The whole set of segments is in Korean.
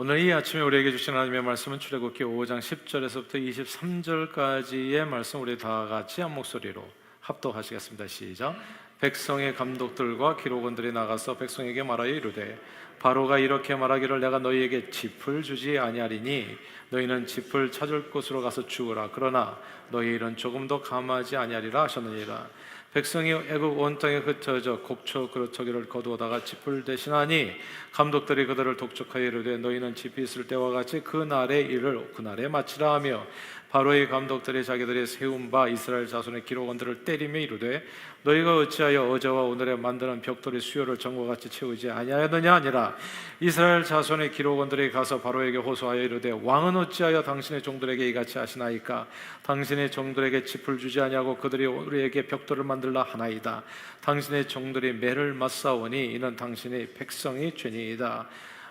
오늘 이 아침에 우리에게 주신 하나님의 말씀은 출애굽기 5장 10절에서부터 23절까지의 말씀, 우리 다 같이 한 목소리로 합독하시겠습니다. 시작. 백성의 감독들과 기록원들이 나가서 백성에게 말하여 이르되, 바로가 이렇게 말하기를 내가 너희에게 짚을 주지 아니하리니 너희는 짚을 찾을 곳으로 가서 주우라. 그러나 너희 일은 조금도 감하지 아니하리라 하셨느니라. 백성이 애굽 온 땅에 흩어져 곱초 그루터기를 거두어다가 짚을 대신하니 감독들이 그들을 독촉하여 이르되, 너희는 짚이 있을 때와 같이 그 날의 일을 그날에 마치라 하며, 바로의 감독들이 자기들이 세운 바 이스라엘 자손의 기록원들을 때리며 이르되, 너희가 어찌하여 어제와 오늘에 만드는 벽돌의 수요를 전과 같이 채우지 아니하였느냐 하니라. 이스라엘 자손의 기록원들이 가서 바로에게 호소하여 이르되, 왕은 어찌하여 당신의 종들에게 이같이 하시나이까? 당신의 종들에게 짚을 주지 아니하고 그들이 우리에게 벽돌을 만들라 하나이다. 당신의 종들이 매를 맞사오니 이는 당신의 백성이 죄니이다.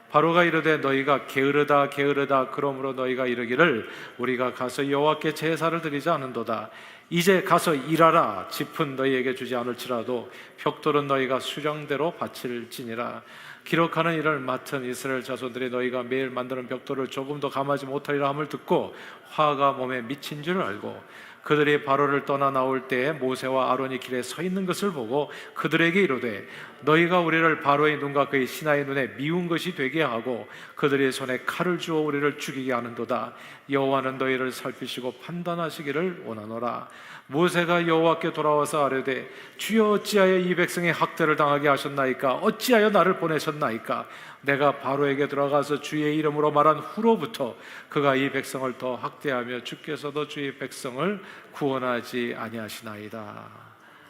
바로가 이르되, 너희가 게으르다 게으르다. 그러므로 너희가 이르기를 우리가 가서 여호와께 제사를 드리지 않은도다. 이제 가서 일하라. 짚은 너희에게 주지 않을지라도 벽돌은 너희가 수령대로 바칠지니라. 기록하는 일을 맡은 이스라엘 자손들이 너희가 매일 만드는 벽돌을 조금도 감하지 못하리라 함을 듣고 화가 몸에 미친 줄 알고, 그들이 바로를 떠나 나올 때에 모세와 아론이 길에 서 있는 것을 보고 그들에게 이르되, 너희가 우리를 바로의 눈과 그의 신하의 눈에 미운 것이 되게 하고 그들의 손에 칼을 주어 우리를 죽이게 하는도다. 여호와는 너희를 살피시고 판단하시기를 원하노라. 모세가 여호와께 돌아와서 아뢰되, 주여 어찌하여 이 백성의 학대를 당하게 하셨나이까? 어찌하여 나를 보내셨나이까? 내가 바로에게 들어가서 주의 이름으로 말한 후로부터 그가 이 백성을 더 학대하며 주께서도 주의 백성을 구원하지 아니하시나이다.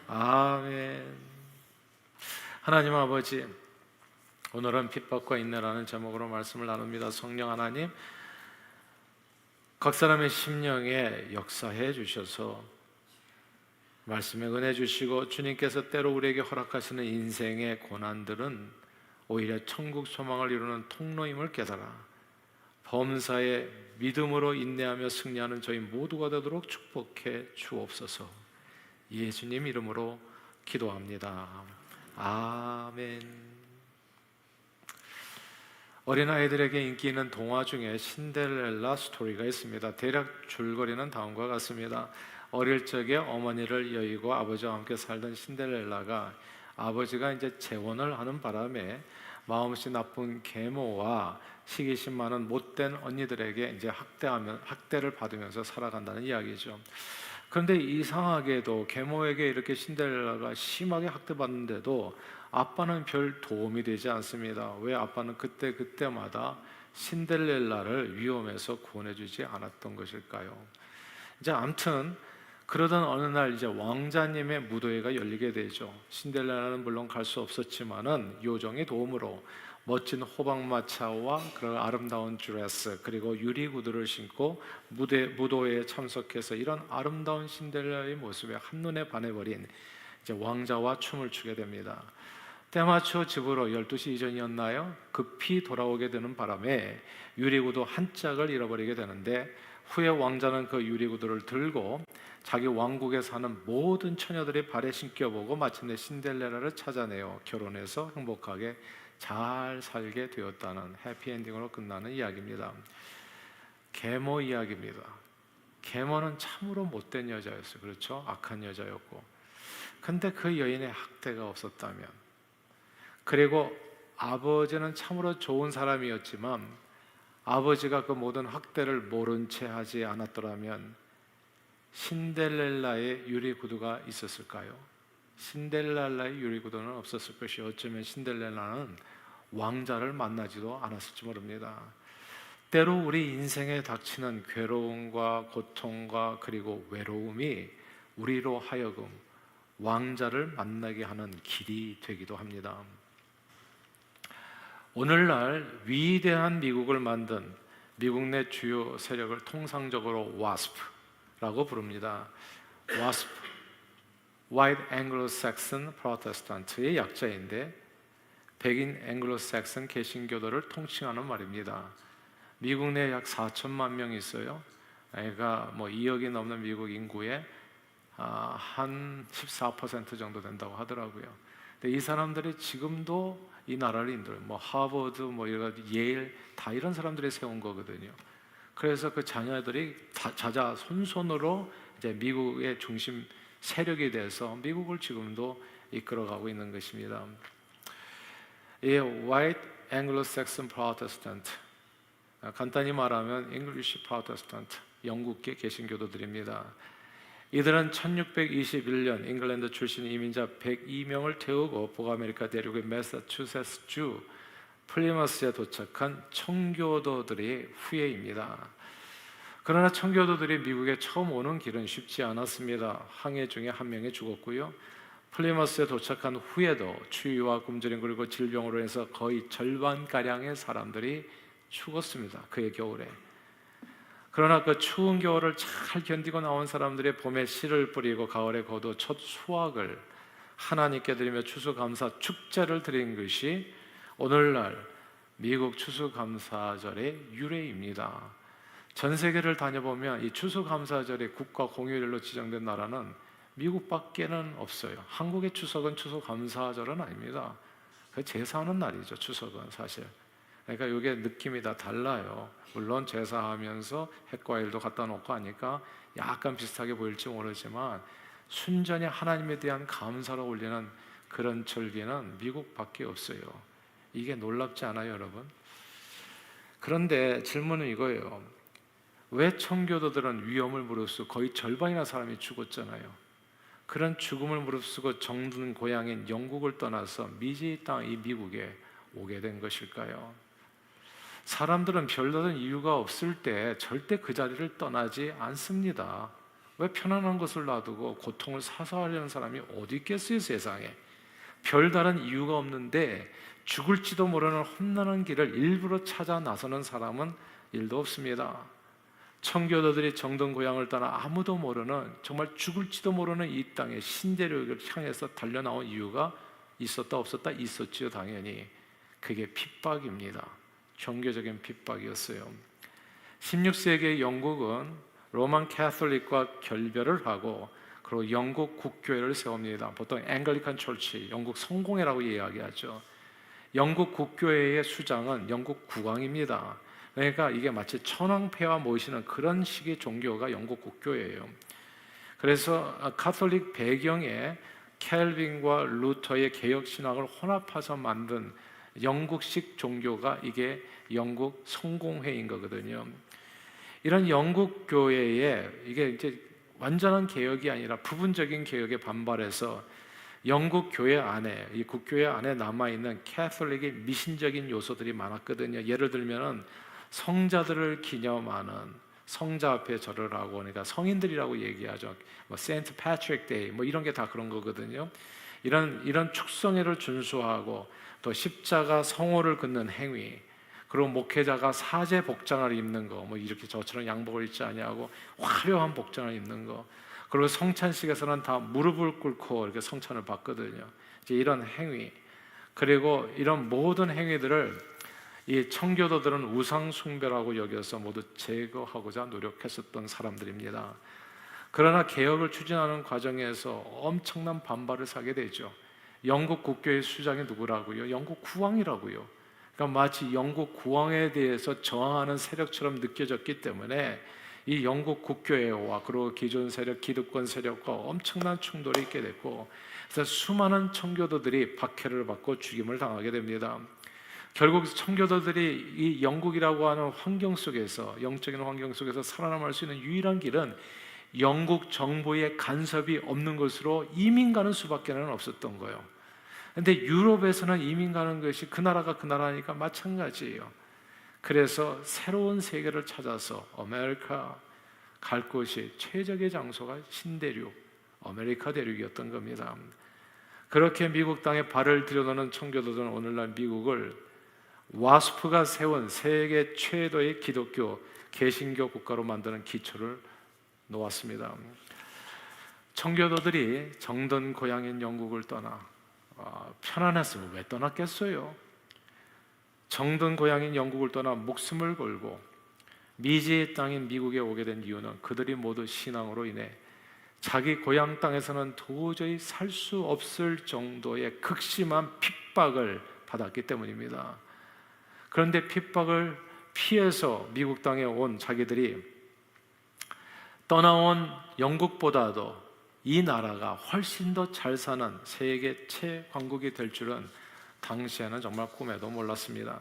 아멘. 하나님 아버지, 오늘은 핍박과 인내라는 제목으로 말씀을 나눕니다. 성령 하나님, 각 사람의 심령에 역사해 주셔서 말씀에 은혜 주시고, 주님께서 때로 우리에게 허락하시는 인생의 고난들은 오히려 천국 소망을 이루는 통로임을 깨달아 범사에 믿음으로 인내하며 승리하는 저희 모두가 되도록 축복해 주옵소서. 예수님 이름으로 기도합니다. 아멘. 어린아이들에게 인기 있는 동화 중에 신데렐라 스토리가 있습니다. 대략 줄거리는 다음과 같습니다. 어릴 적에 어머니를 여의고 아버지와 함께 살던 신데렐라가 아버지가 이제 재혼을 하는 바람에 마음씨 나쁜 계모와 시기심 많은 못된 언니들에게 이제 학대를 받으면서 살아간다는 이야기죠. 그런데 이상하게도 계모에게 이렇게 신데렐라가 심하게 학대받는데도 아빠는 별 도움이 되지 않습니다. 왜 아빠는 그때마다 신데렐라를 위험에서 구원해주지 않았던 것일까요? 이제 아무튼 그러던 어느 날 이제 왕자님의 무도회가 열리게 되죠. 신데렐라는 물론 갈 수 없었지만은 요정의 도움으로 멋진 호박마차와 그런 아름다운 드레스 그리고 유리 구두를 신고 무도회에 참석해서 이런 아름다운 신데렐라의 모습에 한눈에 반해버린 이제 왕자와 춤을 추게 됩니다. 때마쳐 집으로 12시 이전이었나요? 급히 돌아오게 되는 바람에 유리구두 한 짝을 잃어버리게 되는데, 후에 왕자는 그 유리구두를 들고 자기 왕국에 사는 모든 처녀들의 발에 신겨보고 마침내 신데렐라를 찾아내어 결혼해서 행복하게 잘 살게 되었다는 해피엔딩으로 끝나는 이야기입니다. 계모 이야기입니다. 계모는 참으로 못된 여자였어요. 그렇죠? 악한 여자였고, 근데 그 여인의 학대가 없었다면, 그리고 아버지는 참으로 좋은 사람이었지만 아버지가 그 모든 학대를 모른 채 하지 않았더라면 신데렐라의 유리구두가 있었을까요? 신데렐라의 유리구두는 없었을 것이, 어쩌면 신데렐라는 왕자를 만나지도 않았을지 모릅니다. 때로 우리 인생에 닥치는 괴로움과 고통과 그리고 외로움이 우리로 하여금 왕자를 만나게 하는 길이 되기도 합니다. 오늘날 위대한 미국을 만든 미국 내 주요 세력을 통상적으로 WASP라고 부릅니다. WASP, White Anglo-Saxon Protestant의 약자인데 백인 앵글로색슨 개신교도를 통칭하는 말입니다. 미국 내에 약 4천만 명이 있어요. 그러니까 2억이 넘는 미국 인구의 한 14% 정도 된다고 하더라고요. 근데 이 사람들이 지금도 이 나라를 인도해요. 뭐 하버드, 뭐 예일 다 이런 사람들이 세운 거거든요. 그래서 그 자녀들이 자자손손으로 이제 미국의 중심 세력이 돼서 미국을 지금도 이끌어가고 있는 것입니다. 이 White Anglo-Saxon Protestant, 간단히 말하면 English Protestant, 영국계 개신교도들입니다. 이들은 1621년 잉글랜드 출신 이민자 102명을 태우고 북아메리카 대륙의 매사추세츠주 플리머스에 도착한 청교도들의 후예입니다. 그러나 청교도들이 미국에 처음 오는 길은 쉽지 않았습니다. 항해 중에 한 명이 죽었고요. 플리머스에 도착한 후에도 추위와 굶주림 그리고 질병으로 해서 거의 절반가량의 사람들이 죽었습니다. 그의 겨울에. 그러나 그 추운 겨울을 잘 견디고 나온 사람들이 봄에 씨를 뿌리고 가을에 거두 첫 수확을 하나님께 드리며 추수감사 축제를 드린 것이 오늘날 미국 추수감사절의 유래입니다. 전 세계를 다녀보면 이 추수감사절의 국가 공휴일로 지정된 나라는 미국밖에는 없어요. 한국의 추석은 추수감사절은 아닙니다. 그 제사하는 날이죠. 추석은 사실. 그러니까 이게 느낌이 다 달라요. 물론 제사하면서 핵과일도 갖다 놓고 하니까 약간 비슷하게 보일지 모르지만 순전히 하나님에 대한 감사로 올리는 그런 절기는 미국밖에 없어요. 이게 놀랍지 않아요, 여러분? 그런데 질문은 이거예요. 왜 청교도들은 위험을 무릅쓰고 거의 절반이나 사람이 죽었잖아요. 그런 죽음을 무릅쓰고 정든 고향인 영국을 떠나서 미지 땅 이 미국에 오게 된 것일까요? 사람들은 별다른 이유가 없을 때 절대 그 자리를 떠나지 않습니다. 왜 편안한 것을 놔두고 고통을 사서하려는 사람이 어디 있겠어요, 세상에? 별다른 이유가 없는데 죽을지도 모르는 험난한 길을 일부러 찾아 나서는 사람은 일도 없습니다. 청교도들이 정든 고향을 떠나 아무도 모르는 정말 죽을지도 모르는 이 땅의 신대륙을 향해서 달려나온 이유가 있었다 없었다? 있었지요, 당연히. 그게 핍박입니다. 종교적인 핍박이었어요. 16세기의 영국은 로만 캐톨릭과 결별을 하고 그리고 영국 국교회를 세웁니다. 보통 앵글리칸 철치, 영국 성공회라고 이야기하죠. 영국 국교회의 수장은 영국 국왕입니다. 그러니까 이게 마치 천황폐하 모시는 그런 식의 종교가 영국 국교회예요. 그래서 카톨릭 배경에 켈빈과 루터의 개혁 신학을 혼합해서 만든 영국식 종교가 이게 영국 성공회인 거거든요. 이런 영국 교회에 이게 이제 완전한 개혁이 아니라 부분적인 개혁에 반발해서 영국 교회 안에 이 국교회 안에 남아 있는 캐톨릭의 미신적인 요소들이 많았거든요. 예를 들면은 성자들을 기념하는 성자 앞에 절을 하고, 그러니까 성인들이라고 얘기하죠. 뭐 세인트 패트릭 데이 뭐 이런 게 다 그런 거거든요. 이런 축성회를 준수하고 또 십자가 성호를 긋는 행위, 그리고 목회자가 사제 복장을 입는 거, 뭐 이렇게 저처럼 양복을 입지 아니하고 화려한 복장을 입는 거, 그리고 성찬식에서는 다 무릎을 꿇고 이렇게 성찬을 받거든요. 이제 이런 행위, 그리고 이런 모든 행위들을 이 청교도들은 우상 숭배라고 여겨서 모두 제거하고자 노력했었던 사람들입니다. 그러나 개혁을 추진하는 과정에서 엄청난 반발을 사게 되죠. 영국 국교의 수장이 누구라고요? 영국 국왕이라고요. 그러니까 마치 영국 국왕에 대해서 저항하는 세력처럼 느껴졌기 때문에 이 영국 국교회와 그리고 기존 세력, 기득권 세력과 엄청난 충돌이 있게 됐고, 그래서 수많은 청교도들이 박해를 받고 죽임을 당하게 됩니다. 결국 청교도들이 이 영국이라고 하는 환경 속에서, 영적인 환경 속에서 살아남을 수 있는 유일한 길은 영국 정부의 간섭이 없는 곳으로 이민 가는 수밖에 없었던 거예요. 근데 유럽에서는 이민 가는 것이 그 나라가 그 나라니까 마찬가지예요. 그래서 새로운 세계를 찾아서 아메리카 갈 곳이 최적의 장소가 신대륙, 아메리카 대륙이었던 겁니다. 그렇게 미국 땅에 발을 들여놓는 청교도들은 오늘날 미국을 와스프가 세운 세계 최고의 기독교 개신교 국가로 만드는 기초를 놓았습니다. 청교도들이 정든 고향인 영국을 떠나 편안했으면 왜 떠났겠어요? 정든 고향인 영국을 떠나 목숨을 걸고 미지의 땅인 미국에 오게 된 이유는 그들이 모두 신앙으로 인해 자기 고향 땅에서는 도저히 살 수 없을 정도의 극심한 핍박을 받았기 때문입니다. 그런데 핍박을 피해서 미국 땅에 온 자기들이 떠나온 영국보다도 이 나라가 훨씬 더 잘 사는 세계 최강국이 될 줄은 당시에는 정말 꿈에도 몰랐습니다.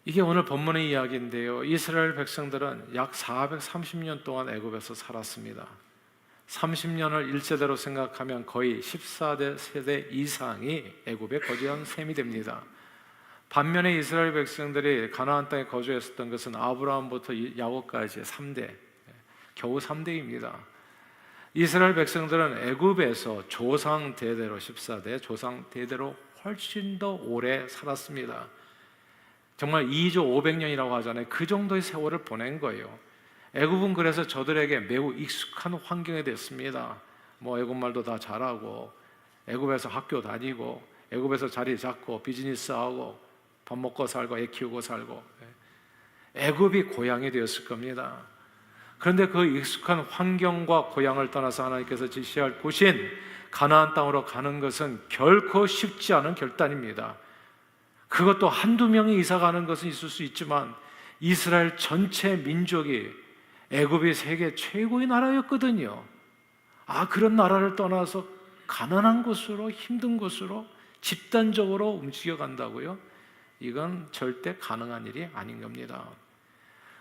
이게 오늘 본문의 이야기인데요. 이스라엘 백성들은 약 430년 동안 애굽에서 살았습니다. 30년을 1세대로 생각하면 거의 14대 세대 이상이 애굽에 거주한 셈이 됩니다. 반면에 이스라엘 백성들이 가나안 땅에 거주했었던 것은 아브라함부터 야곱까지 3대, 겨우 3대입니다. 이스라엘 백성들은 애굽에서 조상 대대로 14대, 조상 대대로 훨씬 더 오래 살았습니다. 정말 2조 500년이라고 하잖아요. 그 정도의 세월을 보낸 거예요. 애굽은 그래서 저들에게 매우 익숙한 환경이 됐습니다. 뭐 애굽말도 다 잘하고, 애굽에서 학교 다니고, 애굽에서 자리 잡고 비즈니스하고 밥 먹고 살고 애 키우고 살고, 애굽이 고향이 되었을 겁니다. 그런데 그 익숙한 환경과 고향을 떠나서 하나님께서 지시할 곳인 가나안 땅으로 가는 것은 결코 쉽지 않은 결단입니다. 그것도 한두 명이 이사 가는 것은 있을 수 있지만 이스라엘 전체 민족이 애굽이 세계 최고의 나라였거든요. 그런 나라를 떠나서 가난한 곳으로, 힘든 곳으로 집단적으로 움직여 간다고요? 이건 절대 가능한 일이 아닌 겁니다.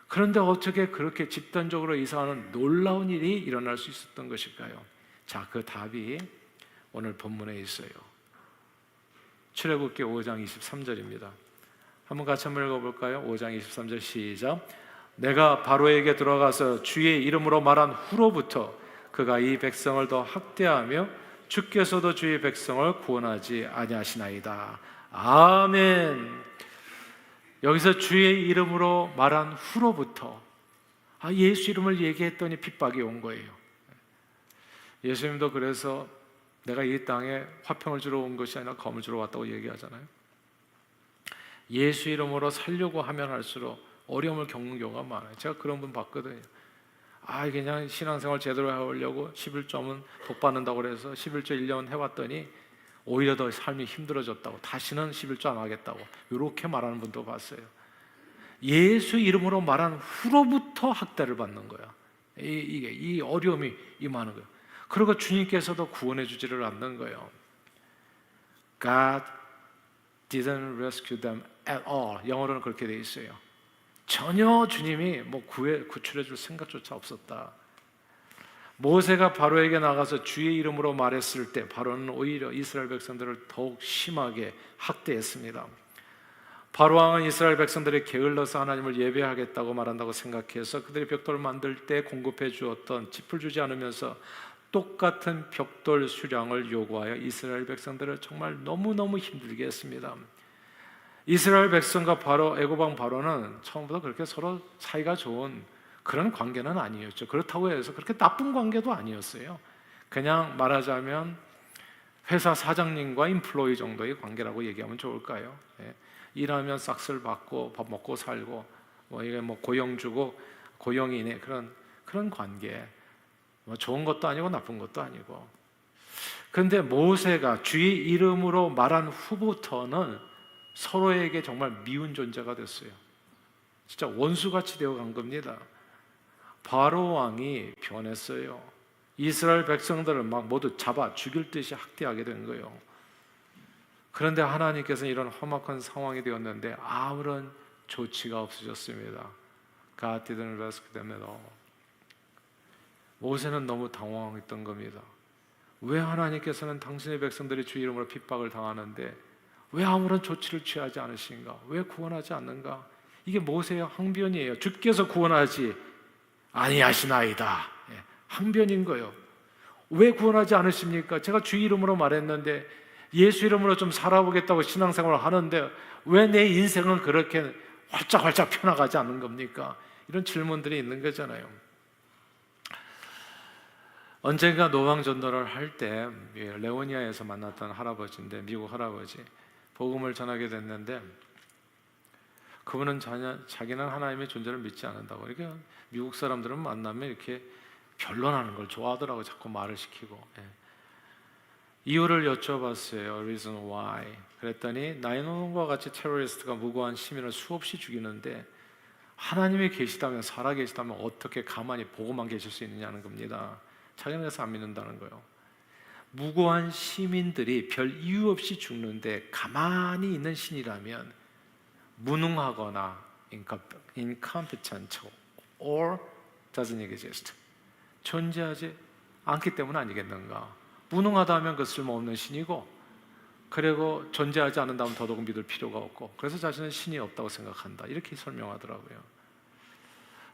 그런데 어떻게 그렇게 집단적으로 이사하는 놀라운 일이 일어날 수 있었던 것일까요? 자, 그 답이 오늘 본문에 있어요. 출애굽기 5장 23절입니다. 한번 같이 한번 읽어볼까요? 5장 23절 시작. 내가 바로에게 들어가서 주의 이름으로 말한 후로부터 그가 이 백성을 더 학대하며 주께서도 주의 백성을 구원하지 아니하시나이다. 아멘. 여기서 주의 이름으로 말한 후로부터 예수 이름을 얘기했더니 핍박이 온 거예요. 예수님도 그래서 내가 이 땅에 화평을 주러 온 것이 아니라 검을 주러 왔다고 얘기하잖아요. 예수 이름으로 살려고 하면 할수록 어려움을 겪는 경우가 많아요. 제가 그런 분 봤거든요. 그냥 신앙생활 제대로 해오려고 11조는 복 받는다고 그래서 11조 1년 해왔더니 오히려 더 삶이 힘들어졌다고, 다시는 11조 안 하겠다고 이렇게 말하는 분도 봤어요. 예수 이름으로 말한 후로부터 학대를 받는 거야. 이 어려움이 임하는 거예요. 그리고 주님께서도 구원해 주지를 않는 거예요. God didn't rescue them at all. 영어로는 그렇게 돼 있어요. 전혀 주님이 구출해 줄 생각조차 없었다. 모세가 바로에게 나가서 주의 이름으로 말했을 때 바로는 오히려 이스라엘 백성들을 더욱 심하게 학대했습니다. 바로 왕은 이스라엘 백성들이 게을러서 하나님을 예배하겠다고 말한다고 생각해서 그들이 벽돌을 만들 때 공급해 주었던 짚을 주지 않으면서 똑같은 벽돌 수량을 요구하여 이스라엘 백성들을 정말 너무너무 힘들게 했습니다. 이스라엘 백성과 애굽 왕 바로는 처음부터 그렇게 서로 사이가 좋은 그런 관계는 아니었죠. 그렇다고 해서 그렇게 나쁜 관계도 아니었어요. 그냥 말하자면 회사 사장님과 인플로이 정도의 관계라고 얘기하면 좋을까요? 일하면 싹쓸 받고 밥 먹고 살고 이게 고용 주고 고용이네, 그런 관계. 좋은 것도 아니고 나쁜 것도 아니고. 그런데 모세가 주의 이름으로 말한 후부터는 서로에게 정말 미운 존재가 됐어요. 진짜 원수같이 되어간 겁니다. 바로 왕이 변했어요. 이스라엘 백성들을 막 모두 잡아 죽일 듯이 학대하게 된 거예요. 그런데 하나님께서는 이런 험악한 상황이 되었는데 아무런 조치가 없어졌습니다. God didn't rescue them at all. 모세는 너무 당황했던 겁니다. 왜 하나님께서는 당신의 백성들이 주 이름으로 핍박을 당하는데 왜 아무런 조치를 취하지 않으신가? 왜 구원하지 않는가? 이게 모세의 항변이에요. 주께서 구원하지 아니하시나이다. 항변인 거예요. 왜 구원하지 않으십니까? 제가 주 이름으로 말했는데 예수 이름으로 좀 살아보겠다고 신앙생활을 하는데 왜 내 인생은 그렇게 활짝활짝 펴나가지 않는 겁니까? 이런 질문들이 있는 거잖아요. 언젠가 노방전도를 할 때 레오니아에서 만났던 할아버지인데, 미국 할아버지, 복음을 전하게 됐는데 그분은 자기는 하나님의 존재를 믿지 않는다고. 이렇게 미국 사람들은 만나면 이렇게 변론하는 걸 좋아하더라고요. 자꾸 말을 시키고. 이유를 여쭤봤어요. Reason why. 그랬더니 9/11과 같이 테러리스트가 무고한 시민을 수없이 죽이는데 하나님이 계시다면, 살아 계시다면 어떻게 가만히 보고만 계실 수 있느냐는 겁니다. 자기는 그래서 안 믿는다는 거예요. 무고한 시민들이 별 이유 없이 죽는데 가만히 있는 신이라면 무능하거나 incompetent or doesn't exist, 존재하지 않기 때문 아니겠는가. 무능하다면 그 쓸모없는 신이고, 그리고 존재하지 않는다면 더더욱 믿을 필요가 없고, 그래서 자신은 신이 없다고 생각한다, 이렇게 설명하더라고요.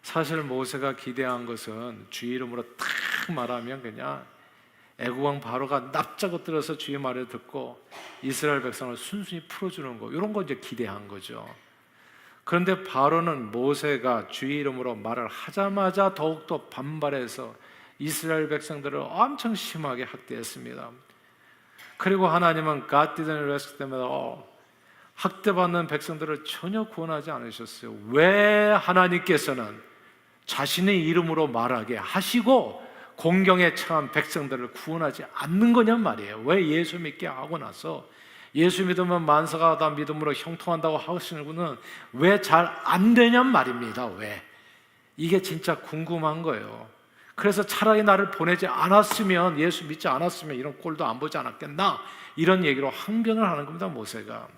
사실 모세가 기대한 것은 주의 이름으로 탁 말하면 그냥 애국왕 바로가 납작 엎드려서 주의 말을 듣고 이스라엘 백성을 순순히 풀어주는 거, 이런 거 이제 기대한 거죠. 그런데 바로는 모세가 주의 이름으로 말을 하자마자 더욱더 반발해서 이스라엘 백성들을 엄청 심하게 학대했습니다. 그리고 하나님은 God didn't rescue them at all. 학대받는 백성들을 전혀 구원하지 않으셨어요. 왜 하나님께서는 자신의 이름으로 말하게 하시고 공경에 처한 백성들을 구원하지 않는 거냔 말이에요. 왜 예수 믿게 하고 나서 예수 믿으면 만사가 다 믿음으로 형통한다고 하시는 분은 왜 잘 안 되냔 말입니다. 왜? 이게 진짜 궁금한 거예요. 그래서 차라리 나를 보내지 않았으면, 예수 믿지 않았으면 이런 꼴도 안 보지 않았겠나, 이런 얘기로 항변을 하는 겁니다, 모세가.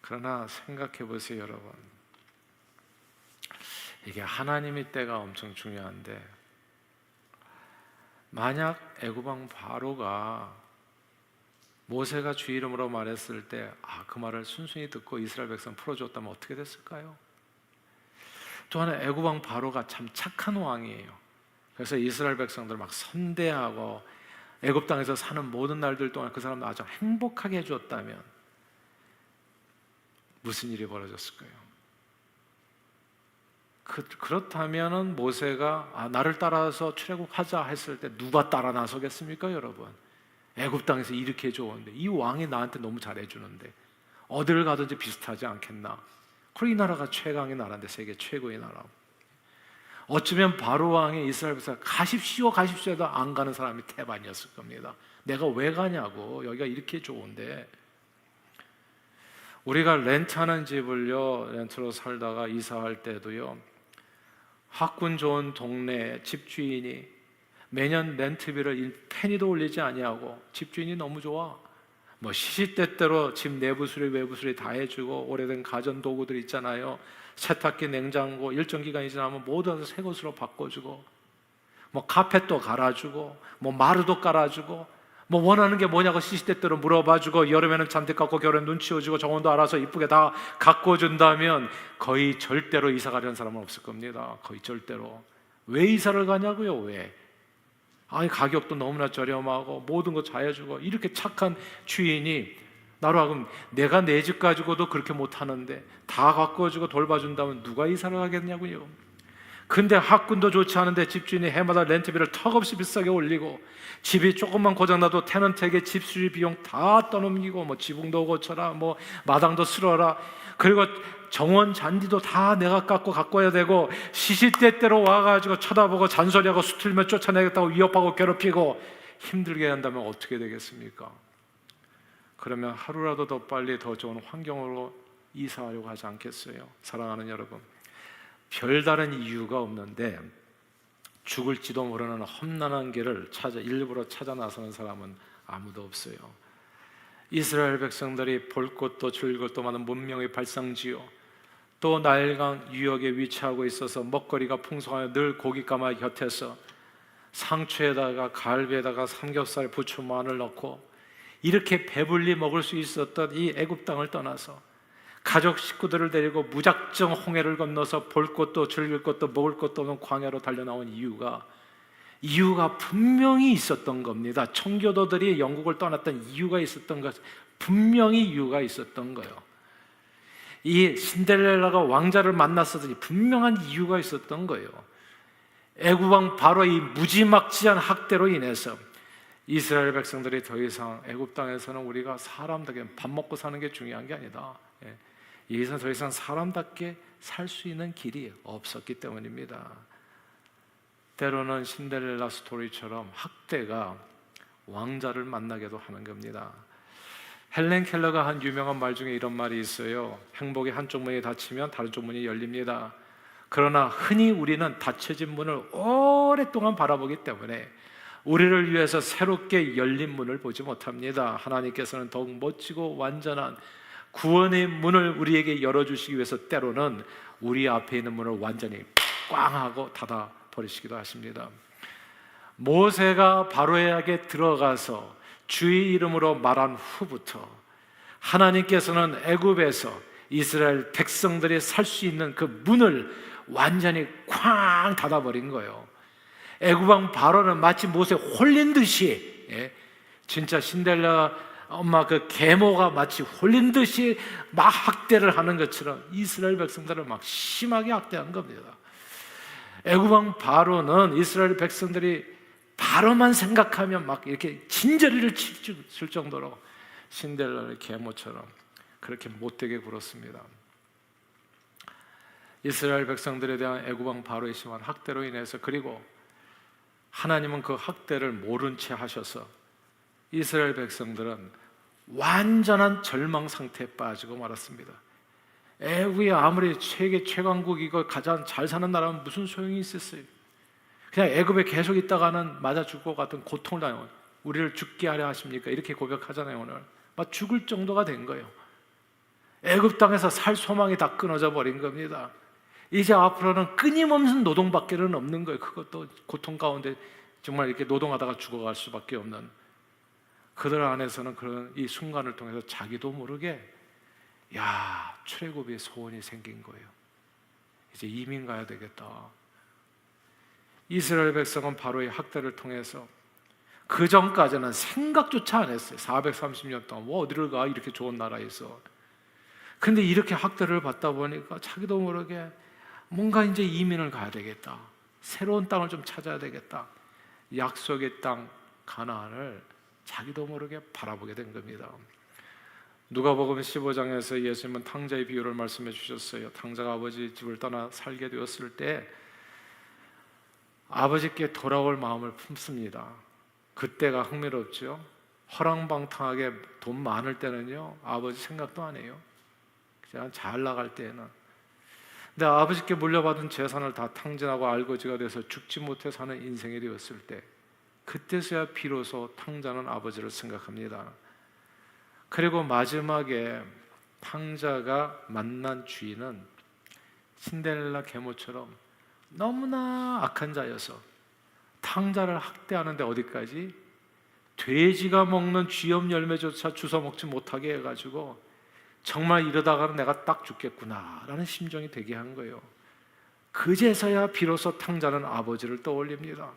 그러나 생각해 보세요, 여러분. 이게 하나님의 때가 엄청 중요한데, 만약 애굽왕 바로가 모세가 주 이름으로 말했을 때 그 말을 순순히 듣고 이스라엘 백성 풀어줬다면 어떻게 됐을까요? 또 하나, 애굽왕 바로가 참 착한 왕이에요. 그래서 이스라엘 백성들 막 선대하고 애굽 땅에서 사는 모든 날들 동안 그 사람들 아주 행복하게 해주었다면 무슨 일이 벌어졌을까요? 그렇다면 모세가 나를 따라서 출애굽하자 했을 때 누가 따라 나서겠습니까, 여러분? 애굽 땅에서 이렇게 해주었는데, 이 왕이 나한테 너무 잘해주는데 어딜 가든지 비슷하지 않겠나? 그리고 이 나라가 최강의 나라인데, 세계 최고의 나라. 어쩌면 바로 왕이 이스라엘 백성 가십시오 가십시오 해도 안 가는 사람이 태반이었을 겁니다. 내가 왜 가냐고, 여기가 이렇게 좋은데. 우리가 렌트하는 집을요, 렌트로 살다가 이사할 때도요, 학군 좋은 동네 집주인이 매년 렌트비를 페니도 올리지 아니하고, 집주인이 너무 좋아. 뭐 시시때때로 집 내부 수리 외부 수리 다 해주고, 오래된 가전 도구들 있잖아요, 세탁기, 냉장고 일정 기간이 지나면 모두 다 새 것으로 바꿔주고, 뭐 카펫도 갈아주고, 뭐 마루도 깔아주고, 뭐 원하는 게 뭐냐고 시시때때로 물어봐주고, 여름에는 잔디 깎고 겨울에는 눈 치워주고, 정원도 알아서 이쁘게 다 가꿔준다면 거의 절대로 이사 가려는 사람은 없을 겁니다. 거의 절대로. 왜 이사를 가냐고요? 왜? 아니, 가격도 너무나 저렴하고 모든 거 다 해주고, 이렇게 착한 주인이 나로 하여금 내가 내 집 가지고도 그렇게 못하는데 다 가꿔주고 돌봐준다면 누가 이사를 가겠냐고요. 근데 학군도 좋지 않은데 집주인이 해마다 렌트비를 턱없이 비싸게 올리고, 집이 조금만 고장나도 테넌트에게 집 수리 비용 다 떠넘기고, 뭐 지붕도 고쳐라, 뭐 마당도 쓸어라, 그리고 정원 잔디도 다 내가 깎고 가꿔야 되고, 시시때때로 와가지고 쳐다보고 잔소리하고 수틀며 쫓아내겠다고 위협하고 괴롭히고 힘들게 한다면 어떻게 되겠습니까? 그러면 하루라도 더 빨리 더 좋은 환경으로 이사하려고 하지 않겠어요? 사랑하는 여러분, 별다른 이유가 없는데 죽을지도 모르는 험난한 길을 일부러 찾아 나서는 사람은 아무도 없어요. 이스라엘 백성들이 볼 것도 즐길 것도 많은 문명의 발상지요, 또 나일강 유역에 위치하고 있어서 먹거리가 풍성하여 늘 고깃가마 곁에서 상추에다가 갈비에다가 삼겹살, 부추, 마늘 넣고 이렇게 배불리 먹을 수 있었던 이 애굽 땅을 떠나서 가족 식구들을 데리고 무작정 홍해를 건너서 볼 것도 즐길 것도 먹을 것도 없는 광야로 달려나온 이유가 분명히 있었던 겁니다. 청교도들이 영국을 떠났던 이유가 있었던 것, 분명히 이유가 있었던 거예요. 이 신데렐라가 왕자를 만났었더니 분명한 이유가 있었던 거예요. 애굽 왕 바로 이 무지막지한 학대로 인해서 이스라엘 백성들이 더 이상 애굽 땅에서는 우리가 사람답게 밥 먹고 사는 게 중요한 게 아니다, 여기서 더 이상 사람답게 살 수 있는 길이 없었기 때문입니다. 때로는 신데렐라 스토리처럼 학대가 왕자를 만나게도 하는 겁니다. 헬렌 켈러가 한 유명한 말 중에 이런 말이 있어요. 행복의 한쪽 문이 닫히면 다른 쪽 문이 열립니다. 그러나 흔히 우리는 닫혀진 문을 오랫동안 바라보기 때문에 우리를 위해서 새롭게 열린 문을 보지 못합니다. 하나님께서는 더욱 멋지고 완전한 구원의 문을 우리에게 열어주시기 위해서 때로는 우리 앞에 있는 문을 완전히 꽝 하고 닫아버리시기도 하십니다. 모세가 바로에게 들어가서 주의 이름으로 말한 후부터 하나님께서는 애굽에서 이스라엘 백성들이 살 수 있는 그 문을 완전히 쾅 닫아버린 거예요. 애굽 왕 바로는 마치 모세 홀린 듯이, 진짜 신데렐라 엄마 그 계모가 마치 홀린 듯이 막 학대를 하는 것처럼 이스라엘 백성들을 막 심하게 학대한 겁니다. 애굽 왕 바로는 이스라엘 백성들이 바로만 생각하면 막 이렇게 진저리를 칠 정도로 신데렐라의 계모처럼 그렇게 못되게 굴었습니다. 이스라엘 백성들에 대한 애굽 왕 바로의 심한 학대로 인해서, 그리고 하나님은 그 학대를 모른 채 하셔서 이스라엘 백성들은 완전한 절망 상태에 빠지고 말았습니다. 애굽이 아무리 세계 최강국이고 가장 잘 사는 나라면 무슨 소용이 있었어요? 그냥 애굽에 계속 있다가는 맞아 죽을 것 같은 고통을 당해요. 우리를 죽게 하려 하십니까? 이렇게 고백하잖아요. 오늘 막 죽을 정도가 된 거예요. 애굽 땅에서 살 소망이 다 끊어져 버린 겁니다. 이제 앞으로는 끊임없는 노동밖에는 없는 거예요. 그것도 고통 가운데 정말 이렇게 노동하다가 죽어갈 수밖에 없는, 그들 안에서는 그런 이 순간을 통해서 자기도 모르게 출애굽의 소원이 생긴 거예요. 이제 이민 가야 되겠다. 이스라엘 백성은 바로의 학대를 통해서 그 전까지는 생각조차 안 했어요. 430년 동안 어디를 가, 이렇게 좋은 나라에서. 근데 이렇게 학대를 받다 보니까 자기도 모르게 뭔가 이제 이민을 가야 되겠다, 새로운 땅을 좀 찾아야 되겠다, 약속의 땅 가나안을 자기도 모르게 바라보게 된 겁니다. 누가복음 15장에서 예수님은 탕자의 비유를 말씀해 주셨어요. 탕자가 아버지 집을 떠나 살게 되었을 때 아버지께 돌아올 마음을 품습니다. 그때가 흥미롭죠. 허랑방탕하게 돈 많을 때는요, 아버지 생각도 안 해요. 그냥 잘 나갈 때에는. 근데 아버지께 물려받은 재산을 다 탕진하고 알거지가 돼서 죽지 못해 사는 인생이 되었을 때, 그때서야 비로소 탕자는 아버지를 생각합니다. 그리고 마지막에 탕자가 만난 주인은 신데렐라 계모처럼 너무나 악한 자여서 탕자를 학대하는데 어디까지? 돼지가 먹는 쥐염 열매조차 주워 먹지 못하게 해가지고 정말 이러다가는 내가 딱 죽겠구나 라는 심정이 되게 한 거예요. 그제서야 비로소 탕자는 아버지를 떠올립니다.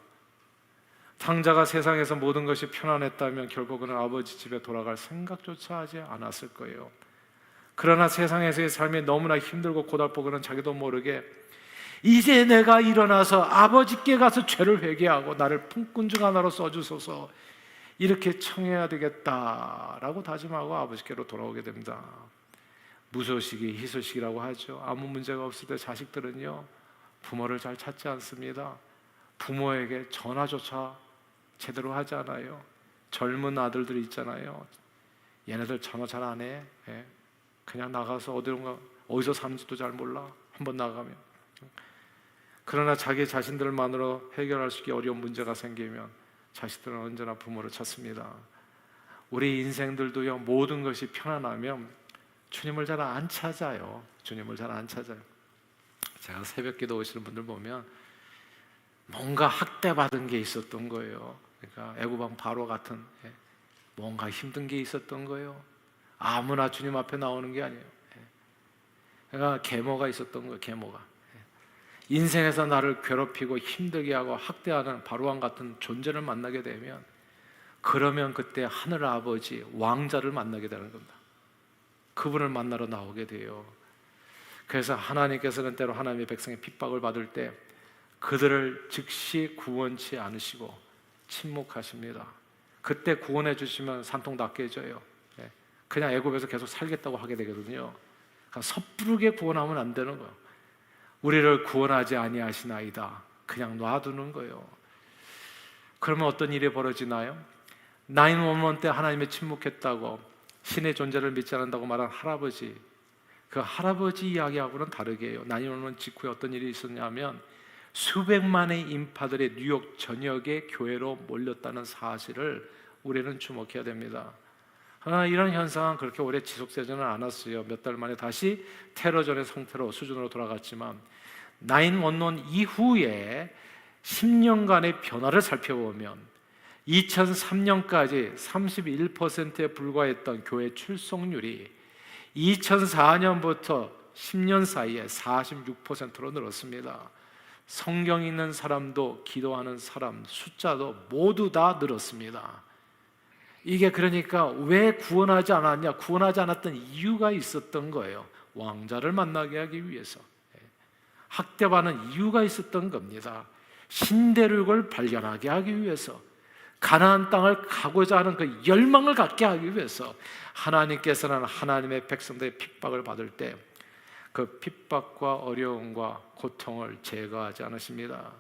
탕자가 세상에서 모든 것이 편안했다면 결국은 아버지 집에 돌아갈 생각조차 하지 않았을 거예요. 그러나 세상에서의 삶이 너무나 힘들고 고달프고는 자기도 모르게 이제 내가 일어나서 아버지께 가서 죄를 회개하고 나를 품꾼 중 하나로 써주소서, 이렇게 청해야 되겠다라고 다짐하고 아버지께로 돌아오게 됩니다. 무소식이 희소식이라고 하죠. 아무 문제가 없을 때 자식들은요, 부모를 잘 찾지 않습니다. 부모에게 전화조차 제대로 하지 않아요. 젊은 아들들이 있잖아요. 얘네들 전화 잘 안 해. 그냥 나가서 어디서 사는지도 잘 몰라. 한번 나가면. 그러나 자기 자신들만으로 해결할 수 있기 어려운 문제가 생기면 자식들은 언제나 부모를 찾습니다. 우리 인생들도요, 모든 것이 편안하면 주님을 잘 안 찾아요. 주님을 잘 안 찾아요. 제가 새벽기도 오시는 분들 보면 뭔가 학대받은 게 있었던 거예요. 그러니까 애굽 왕 바로 같은 뭔가 힘든 게 있었던 거예요. 아무나 주님 앞에 나오는 게 아니에요. 그러니까 계모가 있었던 거예요. 계모가. 인생에서 나를 괴롭히고 힘들게 하고 학대하는 바로왕 같은 존재를 만나게 되면, 그러면 그때 하늘 아버지 왕자를 만나게 되는 겁니다. 그분을 만나러 나오게 돼요. 그래서 하나님께서는 때로 하나님의 백성의 핍박을 받을 때 그들을 즉시 구원치 않으시고 침묵하십니다. 그때 구원해 주시면 산통 다 깨져요. 그냥 애굽에서 계속 살겠다고 하게 되거든요. 그러니까 섣부르게 구원하면 안 되는 거예요. 우리를 구원하지 아니하시나이다. 그냥 놔두는 거예요. 그러면 어떤 일이 벌어지나요? 911 때 하나님의 침묵했다고, 신의 존재를 믿지 않는다고 말한 할아버지, 그 할아버지 이야기하고는 다르게 해요. 911 직후에 어떤 일이 있었냐면 수백만의 인파들이 뉴욕 전역의 교회로 몰렸다는 사실을 우리는 주목해야 됩니다. 그러나 이런 현상은 그렇게 오래 지속되지는 않았어요. 몇 달 만에 다시 테러 전의 상태로 수준으로 돌아갔지만 911 이후에 10년간의 변화를 살펴보면 2003년까지 31%에 불과했던 교회 출석률이 2004년부터 10년 사이에 46%로 늘었습니다. 성경 읽는 사람도 기도하는 사람 숫자도 모두 다 늘었습니다. 이게 그러니까 왜 구원하지 않았냐? 구원하지 않았던 이유가 있었던 거예요. 왕자를 만나게 하기 위해서, 학대받는 이유가 있었던 겁니다. 신대륙을 발견하게 하기 위해서, 가나안 땅을 가고자 하는 그 열망을 갖게 하기 위해서 하나님께서는 하나님의 백성들의 핍박을 받을 때 그 핍박과 어려움과 고통을 제거하지 않으십니다.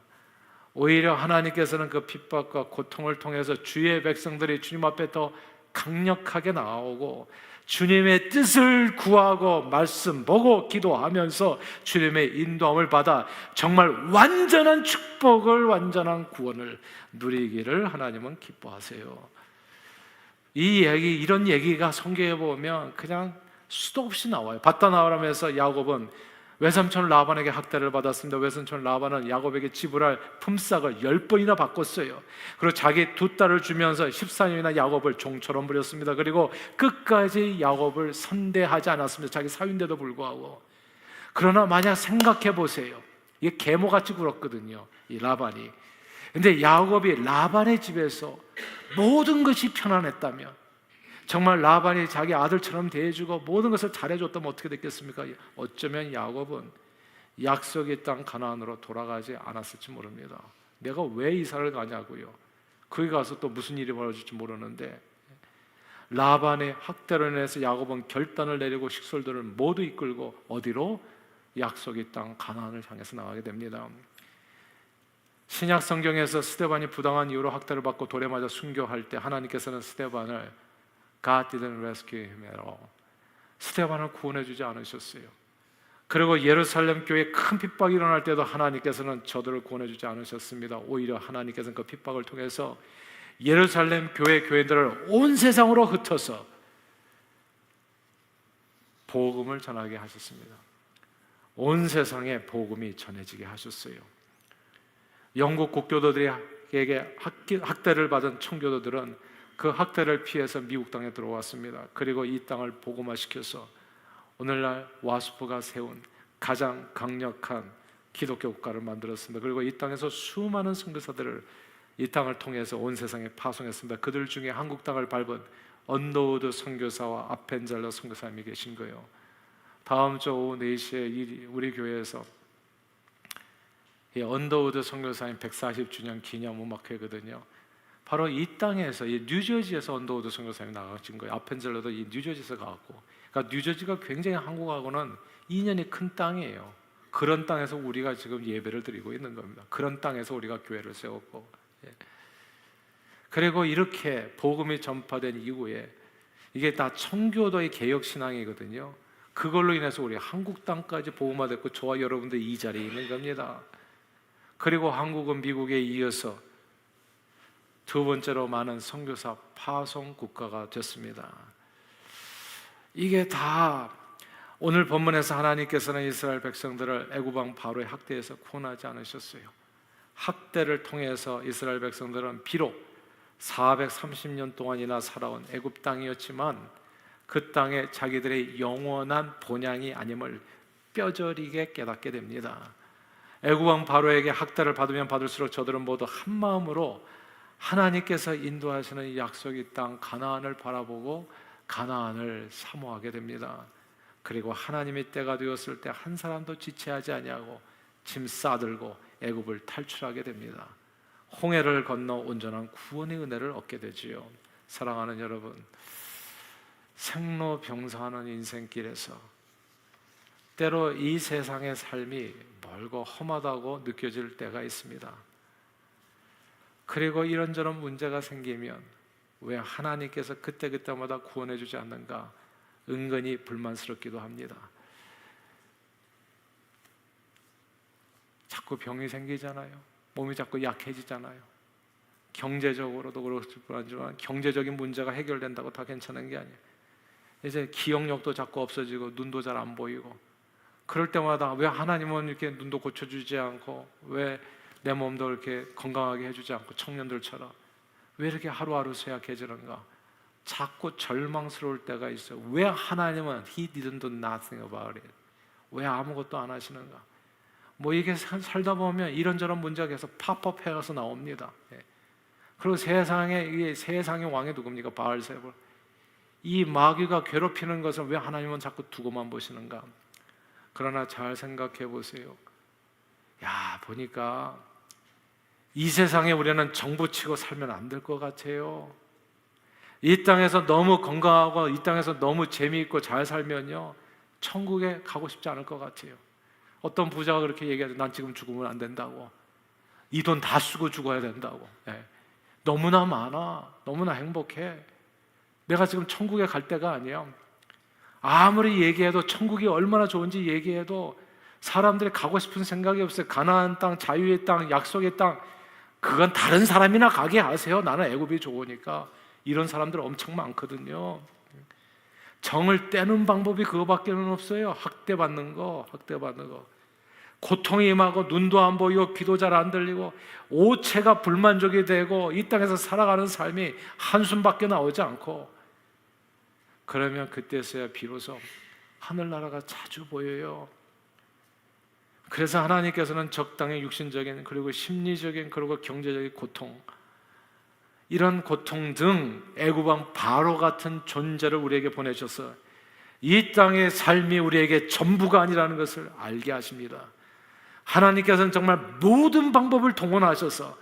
오히려 하나님께서는 그 핍박과 고통을 통해서 주의 백성들이 주님 앞에 더 강력하게 나아오고 주님의 뜻을 구하고 말씀 보고 기도하면서 주님의 인도함을 받아 정말 완전한 축복을, 완전한 구원을 누리기를 하나님은 기뻐하세요. 이런 얘기가 성경에 보면 그냥 수도 없이 나와요. 받다 나오라면서 야곱은 외삼촌 라반에게 학대를 받았습니다. 외삼촌 라반은 야곱에게 지불할 품삯을 10번이나 바꿨어요. 그리고 자기 두 딸을 주면서 14년이나 야곱을 종처럼 부렸습니다. 그리고 끝까지 야곱을 선대하지 않았습니다. 자기 사위인데도 불구하고. 그러나 만약 생각해 보세요. 이게 계모같이 굴었거든요, 이 라반이. 근데 야곱이 라반의 집에서 모든 것이 편안했다면, 정말 라반이 자기 아들처럼 대해주고 모든 것을 잘해줬다면 어떻게 됐겠습니까? 어쩌면 야곱은 약속의 땅 가나안으로 돌아가지 않았을지 모릅니다. 내가 왜 이사를 가냐고요. 거기 가서 또 무슨 일이 벌어질지 모르는데, 라반의 학대로 인해서 야곱은 결단을 내리고 식솔들을 모두 이끌고 어디로? 약속의 땅 가나안을 향해서 나가게 됩니다. 신약 성경에서 스데반이 부당한 이유로 학대를 받고 돌에 맞아 순교할 때 하나님께서는 스데반을 God didn't rescue him at all. 스데반을 구원해 주지 않으셨어요. 그리고 예루살렘 교회에 큰 핍박이 일어날 때도 하나님께서는 저들을 구원해 주지 않으셨습니다. 오히려 하나님께서는 그 핍박을 통해서 예루살렘 교회들을 온 세상으로 흩어서 복음을 전하게 하셨습니다. 온 세상에 복음이 전해지게 하셨어요. 영국 국교도들에게 학대를 받은 청교도들은 그 학대를 피해서 미국 땅에 들어왔습니다. 그리고 이 땅을 복음화시켜서 오늘날 와스프가 세운 가장 강력한 기독교 국가를 만들었습니다. 그리고 이 땅에서 수많은 선교사들을 이 땅을 통해서 온 세상에 파송했습니다. 그들 중에 한국 땅을 밟은 언더우드 선교사와 아펜젤러 선교사님이 계신 거예요. 다음 주 오후 4시에 우리 교회에서 이 언더우드 선교사님 140주년 기념 음악회거든요. 바로 이 땅에서, 이 뉴저지에서 언더우드 선교사님이 나가신 거예요. 아펜젤러도 이 뉴저지에서 가고, 그러니까 뉴저지가 굉장히 한국하고는 인연이 큰 땅이에요. 그런 땅에서 우리가 지금 예배를 드리고 있는 겁니다. 그런 땅에서 우리가 교회를 세웠고, 그리고 이렇게 복음이 전파된 이후에 이게 다 청교도의 개혁 신앙이거든요. 그걸로 인해서 우리 한국 땅까지 복음화됐고 저와 여러분들 이 자리에 있는 겁니다. 그리고 한국은 미국에 이어서 두 번째로 많은 선교사 파송 국가가 됐습니다. 이게 다 오늘 본문에서 하나님께서는 이스라엘 백성들을 애굽 왕 바로의 학대에서 구원하지 않으셨어요. 학대를 통해서 이스라엘 백성들은 비록 430년 동안이나 살아온 애굽 땅이었지만 그 땅에 자기들의 영원한 본향이 아님을 뼈저리게 깨닫게 됩니다. 애굽 왕 바로에게 학대를 받으면 받을수록 저들은 모두 한 마음으로 하나님께서 인도하시는 약속의 땅 가나안을 바라보고 가나안을 사모하게 됩니다. 그리고 하나님의 때가 되었을 때 한 사람도 지체하지 아니하고 짐 싸들고 애굽을 탈출하게 됩니다. 홍해를 건너 온전한 구원의 은혜를 얻게 되지요. 사랑하는 여러분, 생로병사하는 인생길에서 때로 이 세상의 삶이 멀고 험하다고 느껴질 때가 있습니다. 그리고 이런저런 문제가 생기면 왜 하나님께서 그때그때마다 구원해 주지 않는가 은근히 불만스럽기도 합니다. 자꾸 병이 생기잖아요. 몸이 자꾸 약해지잖아요. 경제적으로도 그렇지만 경제적인 문제가 해결된다고 다 괜찮은 게 아니에요. 이제 기억력도 자꾸 없어지고 눈도 잘 안 보이고, 그럴 때마다 왜 하나님은 이렇게 눈도 고쳐주지 않고, 왜 내 몸도 이렇게 건강하게 해주지 않고, 청년들처럼 왜 이렇게 하루하루 쇠약해지는가, 자꾸 절망스러울 때가 있어요. 왜 하나님은 He didn't do nothing about it, 왜 아무것도 안 하시는가. 뭐 이게 살다 보면 이런저런 문제가 계속 팝업 해가서 나옵니다. 그리고 세상의 왕이 누굽니까? 바알세불. 이 마귀가 괴롭히는 것을 왜 하나님은 자꾸 두고만 보시는가? 그러나 잘 생각해 보세요. 보니까 이 세상에 우리는 정부치고 살면 안 될 것 같아요. 이 땅에서 너무 건강하고 이 땅에서 너무 재미있고 잘 살면요, 천국에 가고 싶지 않을 것 같아요. 어떤 부자가 그렇게 얘기하죠. 난 지금 죽으면 안 된다고. 이 돈 다 쓰고 죽어야 된다고. 너무나 많아. 너무나 행복해. 내가 지금 천국에 갈 때가 아니야. 아무리 얘기해도 천국이 얼마나 좋은지 얘기해도 사람들이 가고 싶은 생각이 없어요. 가나안 땅, 자유의 땅, 약속의 땅, 그건 다른 사람이나 가게 하세요. 나는 애굽이 좋으니까. 이런 사람들 엄청 많거든요. 정을 떼는 방법이 그거밖에는 없어요. 학대받는 거. 고통이 임하고 눈도 안 보이고 귀도 잘 안 들리고 오체가 불만족이 되고 이 땅에서 살아가는 삶이 한숨밖에 나오지 않고, 그러면 그때서야 비로소 하늘나라가 자주 보여요. 그래서 하나님께서는 적당히 육신적인 그리고 심리적인 그리고 경제적인 고통, 이런 고통 등 애굽왕 바로 같은 존재를 우리에게 보내셔서 이 땅의 삶이 우리에게 전부가 아니라는 것을 알게 하십니다. 하나님께서는 정말 모든 방법을 동원하셔서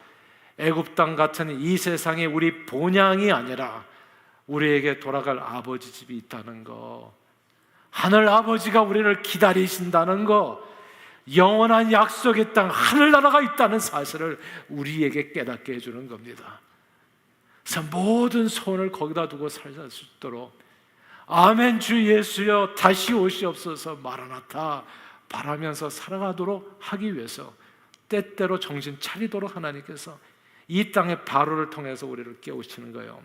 애굽 땅 같은 이 세상에 우리 본향이 아니라 우리에게 돌아갈 아버지 집이 있다는 거, 하늘 아버지가 우리를 기다리신다는 거, 영원한 약속의 땅 하늘나라가 있다는 사실을 우리에게 깨닫게 해주는 겁니다. 그래서 모든 소원을 거기다 두고 살 수 있도록 아멘 주 예수여 다시 오시옵소서 마라나타 바라면서 살아가도록 하기 위해서 때때로 정신 차리도록 하나님께서 이 땅의 바로를 통해서 우리를 깨우치는 거예요.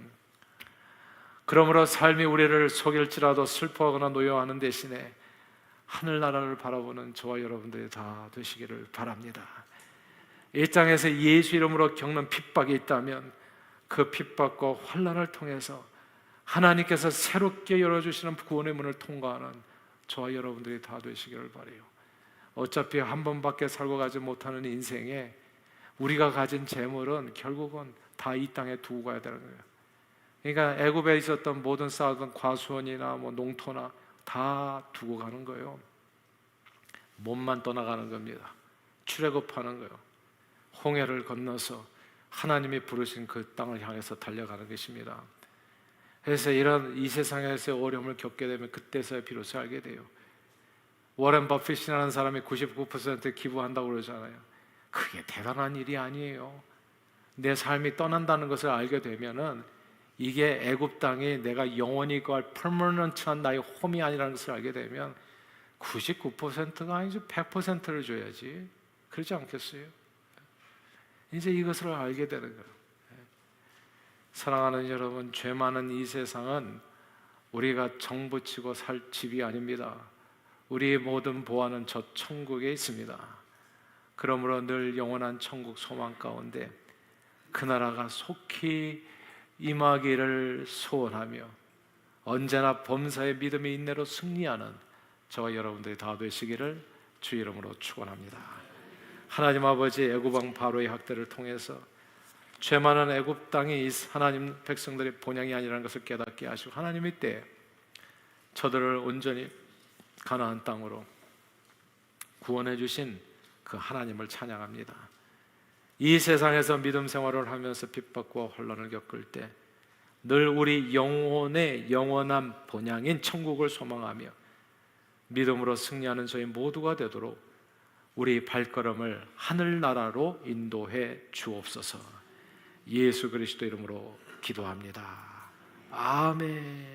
그러므로 삶이 우리를 속일지라도 슬퍼하거나 노여워하는 대신에 하늘나라를 바라보는 저와 여러분들이 다 되시기를 바랍니다. 이 땅에서 예수 이름으로 겪는 핍박이 있다면 그 핍박과 환난을 통해서 하나님께서 새롭게 열어주시는 구원의 문을 통과하는 저와 여러분들이 다 되시기를 바라요. 어차피 한 번밖에 살고 가지 못하는 인생에 우리가 가진 재물은 결국은 다 이 땅에 두고 가야 되는 거예요. 그러니까 애굽에 있었던 모든 쌓았던 과수원이나 농토나 다 두고 가는 거예요. 몸만 떠나가는 겁니다. 출애굽하는 거예요. 홍해를 건너서 하나님이 부르신 그 땅을 향해서 달려가는 것입니다. 그래서 이런 이 세상에서 어려움을 겪게 되면 그때서야 비로소 알게 돼요. 워렌 버핏이라는 사람이 99% 기부한다고 그러잖아요. 그게 대단한 일이 아니에요. 내 삶이 떠난다는 것을 알게 되면은 이게 애굽 땅이 내가 영원히 거할 퍼머넌트한 나의 홈이 아니라는 것을 알게 되면 99%가 아니죠. 100%를 줘야지. 그렇지 않겠어요? 이제 이것을 알게 되는 거예요. 사랑하는 여러분, 죄 많은 이 세상은 우리가 정부치고 살 집이 아닙니다. 우리의 모든 보안은 저 천국에 있습니다. 그러므로 늘 영원한 천국 소망 가운데 그 나라가 속히 임하기를 소원하며 언제나 범사의 믿음의 인내로 승리하는 저와 여러분들이 다 되시기를 주 이름으로 축원합니다. 하나님 아버지, 애굽 왕 바로의 학대를 통해서 죄 많은 애굽 땅이 하나님 백성들의 본향이 아니라는 것을 깨닫게 하시고 하나님의 때에 저들을 온전히 가나안 땅으로 구원해 주신 그 하나님을 찬양합니다. 이 세상에서 믿음 생활을 하면서 핍박과 혼란을 겪을 때 늘 우리 영혼의 영원한 본향인 천국을 소망하며 믿음으로 승리하는 저희 모두가 되도록 우리 발걸음을 하늘나라로 인도해 주옵소서. 예수 그리스도 이름으로 기도합니다. 아멘.